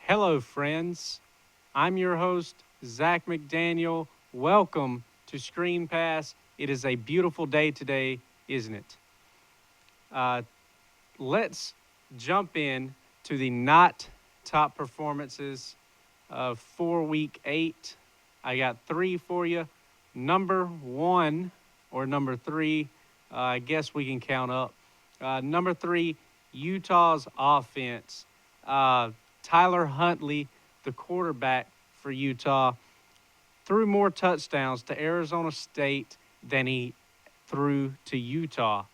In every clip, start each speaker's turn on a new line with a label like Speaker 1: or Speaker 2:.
Speaker 1: Hello, friends. I'm your host, Zach McDaniel. Welcome to Screen Pass. It is a beautiful day today, isn't it? Uh, let's jump in to the not top performances of week 8. I got three for you. Number one or number three, I guess we can count up. Number three, Utah's offense. Uh, Tyler Huntley, the quarterback for Utah, threw more touchdowns to Arizona State than he threw to Utah.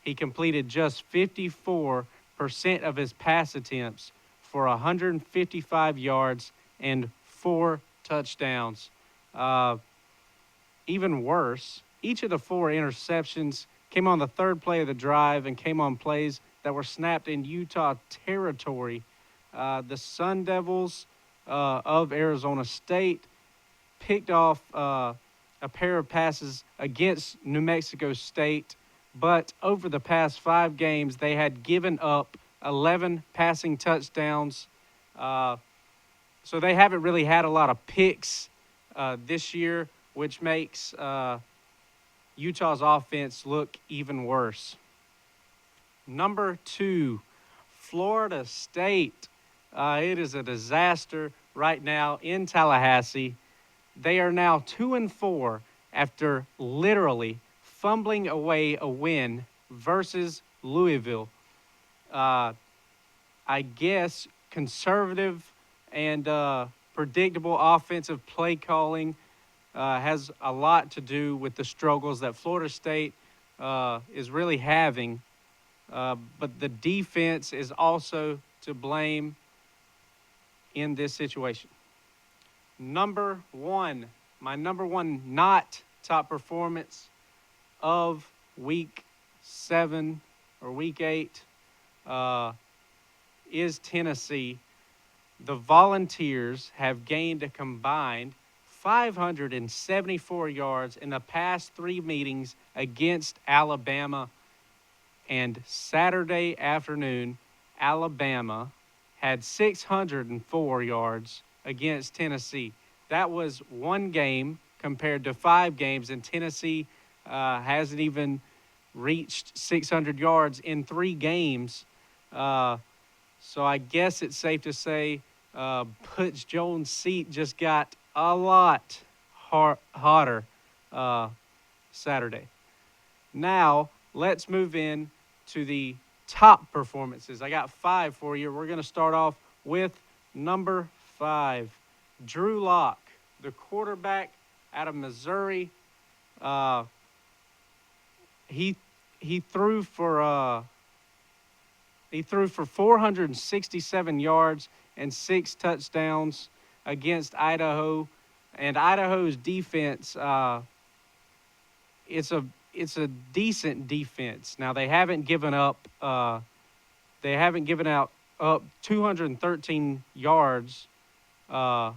Speaker 1: He completed just 54% of his pass attempts for 155 yards and 4 touchdowns. Uh, Even worse, each of the 4 interceptions came on the third play of the drive and came on plays that were snapped in Utah territory. The Sun Devils of Arizona State picked off a pair of passes against New Mexico State, but over the past 5 games, they had given up 11 passing touchdowns. Uh, so they haven't really had a lot of picks this year, which makes Utah's offense look even worse. Number two, Florida State. It is a disaster right now in Tallahassee. They are now 2-4 after literally fumbling away a win versus Louisville. I guess conservative and predictable offensive play calling has a lot to do with the struggles that Florida State is really having. But the defense is also to blame in this situation. Number one, my number one not top performance of week 7 or week 8 is Tennessee. The Volunteers have gained a combined 574 yards in the past 3 meetings against Alabama. And Saturday afternoon, Alabama had 604 yards against Tennessee. That was 1 game compared to 5 games, and Tennessee hasn't even reached 600 yards in 3 games. So I guess it's safe to say Butch Jones' seat just got a lot hotter Saturday. Now, let's move in to the top performances. I got 5 for you. We're going to start off with number 5, Drew Lock, the quarterback out of Missouri. He threw for 467 yards and 6 touchdowns against Idaho, and Idaho's defense it's a decent defense. Now they haven't given up 213 yards to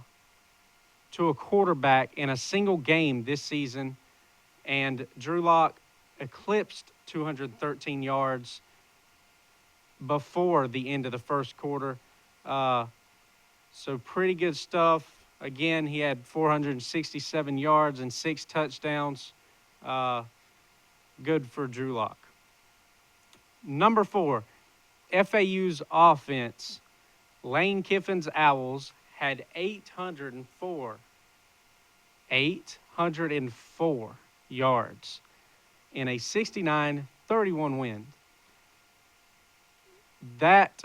Speaker 1: a quarterback in a single game this season, and Drew Lock eclipsed 213 yards before the end of the first quarter. So pretty good stuff. Again, he had 467 yards and 6 touchdowns. Good for Drew Lock. Number 4, FAU's offense. Lane Kiffin's Owls had 804 yards in a 69-31 win. That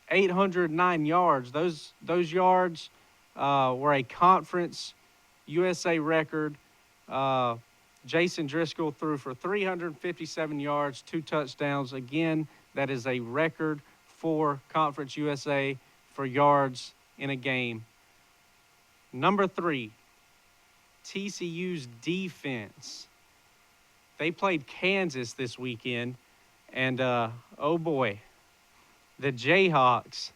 Speaker 1: 809 yards, those yards were a Conference USA record. Jason Driscoll threw for 357 yards, 2 touchdowns. Again, that is a record for Conference USA for yards in a game. Number 3, TCU's defense. They played Kansas this weekend, and oh boy, the Jayhawks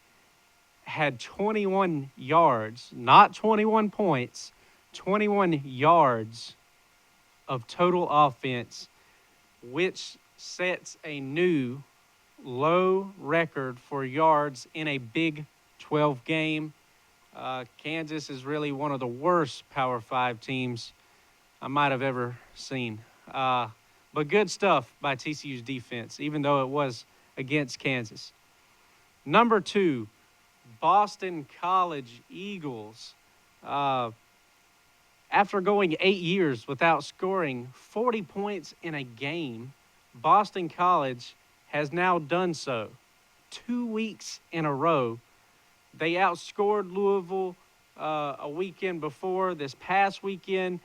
Speaker 1: had 21 yards, not 21 points, 21 yards of total offense, which sets a new low record for yards in a Big 12 game. Kansas is really one of the worst Power 5 teams I might have ever seen. But good stuff by TCU's defense, even though it was against Kansas. Number 2, Boston College Eagles. After going 8 years without scoring 40 points in a game, Boston College has now done so 2 weeks in a row. They outscored Louisville a weekend before this past weekend,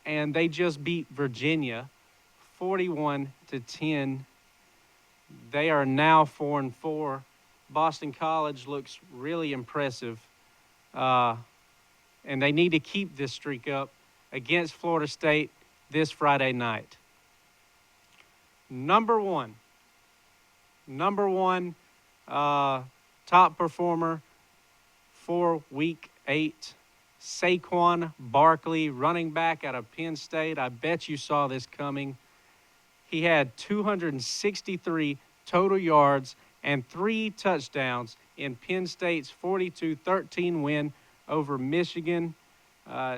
Speaker 1: and they just beat Virginia 41-10. They are now 4-4. Boston College looks really impressive, and they need to keep this streak up against Florida State this Friday night. Number one, top performer for Week 8, Saquon Barkley, running back out of Penn State. I bet you saw this coming. He had 263 total yards and 3 touchdowns in Penn State's 42-13 win over Michigan.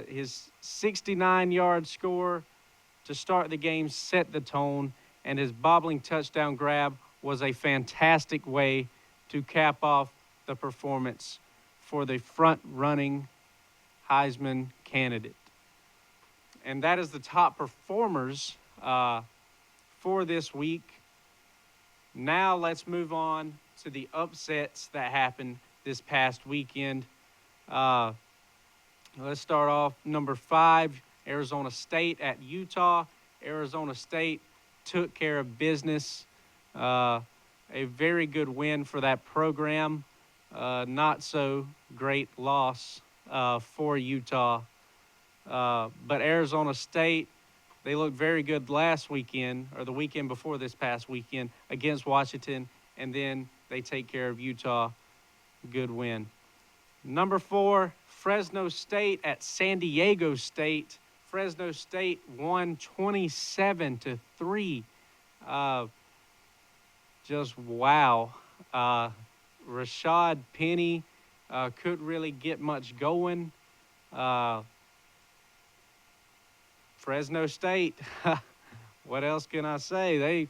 Speaker 1: His 69-yard score to start the game set the tone, and his bobbling touchdown grab was a fantastic way to cap off the performance for the front-running Heisman candidate. And that is the top performers for this week. Now let's move on to the upsets that happened this past weekend. Let's start off number 5, Arizona State at Utah. Arizona State took care of business. A very good win for that program. Not so great loss for Utah. But Arizona State, they looked very good last weekend, or the weekend before this past weekend, against Washington, and then they take care of Utah. Good win. Number 4, Fresno State at San Diego State. Fresno State won 27-3. Just wow. Rashad Penny couldn't really get much going. Fresno State, what else can I say?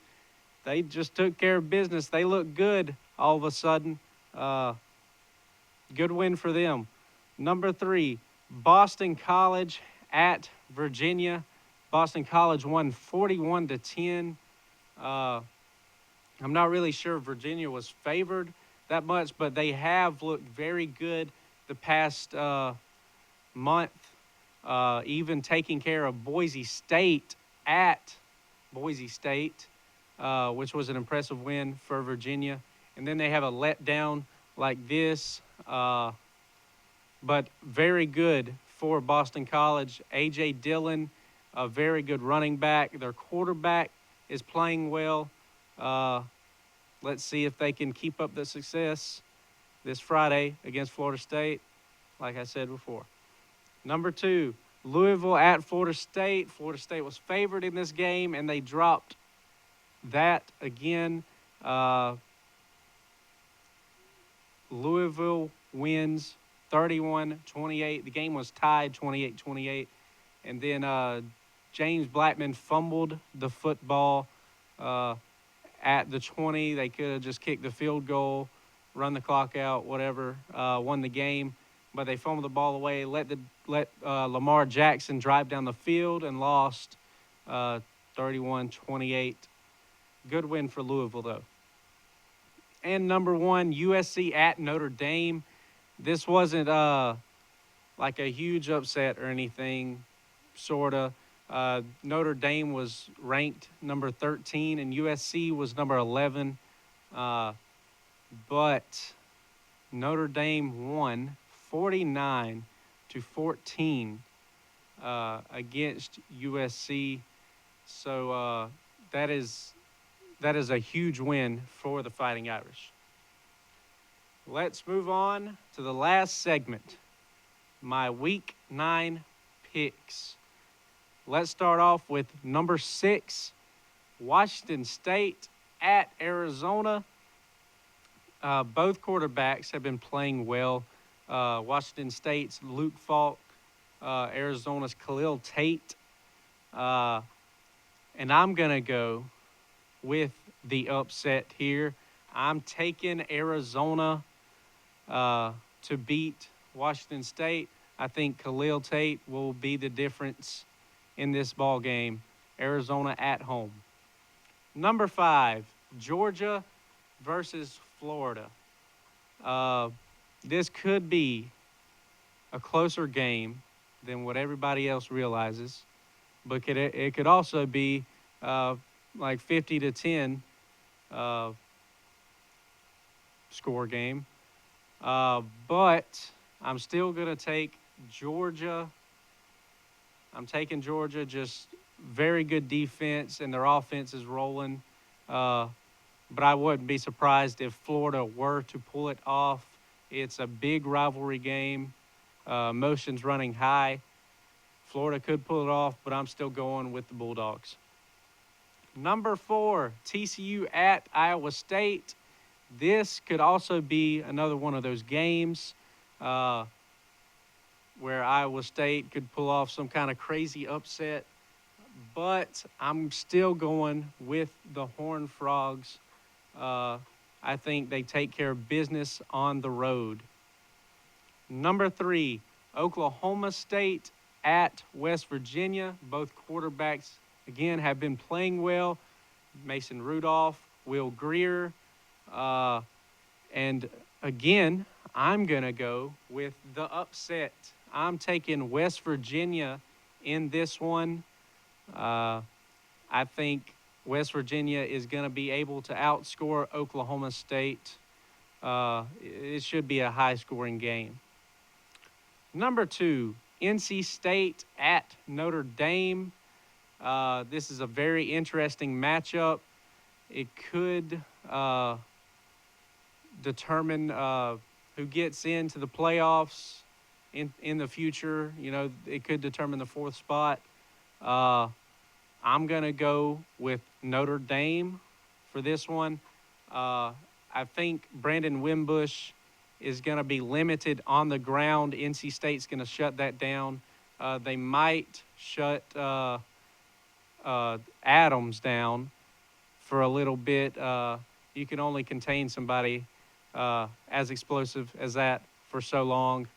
Speaker 1: They just took care of business. They look good all of a sudden. Good win for them. Number 3, Boston College at Virginia. Boston College won 41-10. I'm not really sure Virginia was favored that much, but they have looked very good the past month, even taking care of Boise State at Boise State, which was an impressive win for Virginia. And then they have a letdown like this, but very good for Boston College. A.J. Dillon, a very good running back. Their quarterback is playing well. Let's see if they can keep up the success this Friday against Florida State, like I said before. Number 2, Louisville at Florida State. Florida State was favored in this game, and they dropped that again. Louisville wins 31-28. The game was tied 28-28. And then James Blackman fumbled the football at the 20. They could have just kicked the field goal, run the clock out, whatever, won the game. But they fumbled the ball away, let Lamar Jackson drive down the field, and lost 31-28. Good win for Louisville, though. And number 1, USC at Notre Dame. This wasn't like a huge upset or anything, sort of. Notre Dame was ranked number 13, and USC was number 11. But Notre Dame won 49-14 against USC. So that is a huge win for the Fighting Irish. Let's move on to the last segment, my Week 9 picks. Let's start off with number 6, Washington State at Arizona. Both quarterbacks have been playing well. Washington State's Luke Falk, Arizona's Khalil Tate. And I'm going to go with the upset here. I'm taking Arizona to beat Washington State. I think Khalil Tate will be the difference in this ball game. Arizona at home. Number 5, Georgia versus Florida. This could be a closer game than what everybody else realizes, but it could also be like 50-10 score game. But I'm still going to take Georgia. I'm taking Georgia, just very good defense, and their offense is rolling. But I wouldn't be surprised if Florida were to pull it off. It's a big rivalry game. Emotions running high. Florida could pull it off, but I'm still going with the Bulldogs. Number 4, TCU at Iowa State. This could also be another one of those games where Iowa State could pull off some kind of crazy upset. But I'm still going with the Horned Frogs. I think they take care of business on the road. Number 3, Oklahoma State at West Virginia. Both quarterbacks, again, have been playing well. Mason Rudolph, Will Grier. And again, I'm going to go with the upset. I'm taking West Virginia in this one. I think West Virginia is going to be able to outscore Oklahoma State. It should be a high-scoring game. Number 2, NC State at Notre Dame. This is a very interesting matchup. It could determine who gets into the playoffs in the future. You know, it could determine the 4th spot. I'm going to go with Notre Dame for this one. I think Brandon Wimbush is going to be limited on the ground. NC State's going to shut that down. They might shut Adams down for a little bit. You can only contain somebody as explosive as that for so long.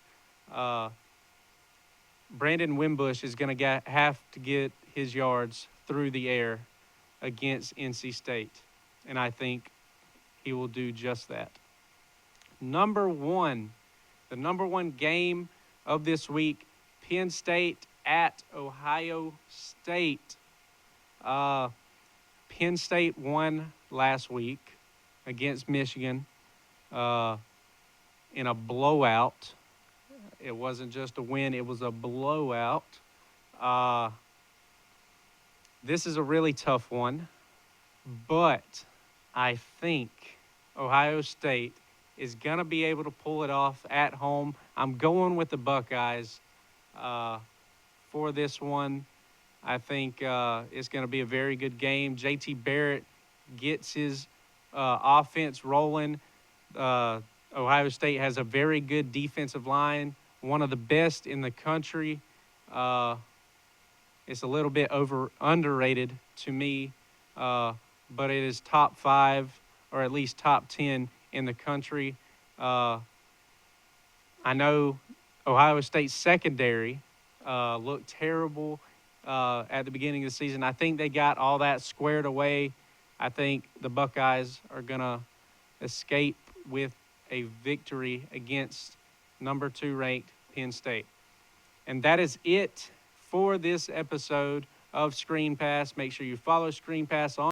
Speaker 1: Brandon Wimbush is going to have to get his yards through the air against NC State, and I think he will do just that. Number 1, the number 1 game of this week, Penn State at Ohio State. Penn State won last week against Michigan in a blowout. It wasn't just a win, it was a blowout. This is a really tough one, but I think Ohio State is going to be able to pull it off at home. I'm going with the Buckeyes for this one. I think it's going to be a very good game. J.T. Barrett gets his offense rolling. Ohio State has a very good defensive line, one of the best in the country. It's a little bit underrated to me, but it is top 5 or at least top 10 in the country. I know Ohio State's secondary looked terrible at the beginning of the season. I think they got all that squared away. I think the Buckeyes are going to escape with a victory against number 2 ranked Penn State. And that is it for this episode of Screen Pass. Make sure you follow Screen Pass on